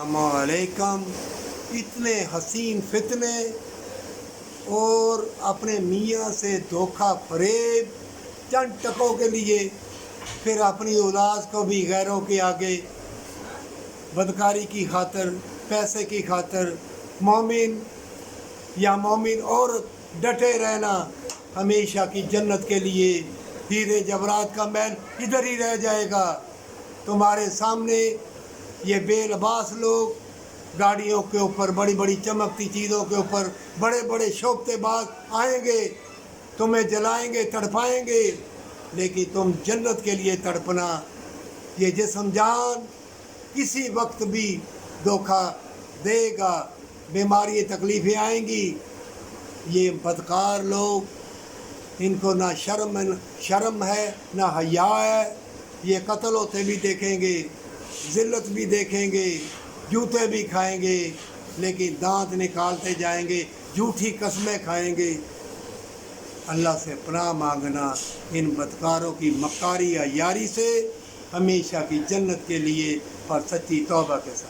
अस्सलामुअलैकुम। इतने हसीन फितने और अपने मियाँ से धोखा फरेब चंद टकों के लिए फिर अपनी औलाद को भी गैरों के आगे बदकारी की खातर, पैसे की खातर मोमिन या मोमिन और डटे रहना हमेशा की जन्नत के लिए हीरे जवरात का महल इधर ही रह जाएगा। तुम्हारे सामने ये बेलबास लोग गाड़ियों के ऊपर, बड़ी बड़ी चमकती चीज़ों के ऊपर बड़े बड़े शोभतेबाज आएंगे, तुम्हें जलाएंगे, तड़पाएंगे, लेकिन तुम जन्नत के लिए तड़पना। ये जिस्म जान किसी वक्त भी धोखा देगा, बीमारी तकलीफ़ें आएंगी। ये बदकार लोग, इनको ना शर्म है ना हया है। ये कत्ल होते भी देखेंगे, ज़िल्लत भी देखेंगे, जूते भी खाएंगे, लेकिन दांत निकालते जाएंगे, झूठी कस्में खाएंगे। अल्लाह से पनाह मांगना इन बदकारों की मक्कारी या यारी से, हमेशा की जन्नत के लिए और सच्ची तौबा के साथ।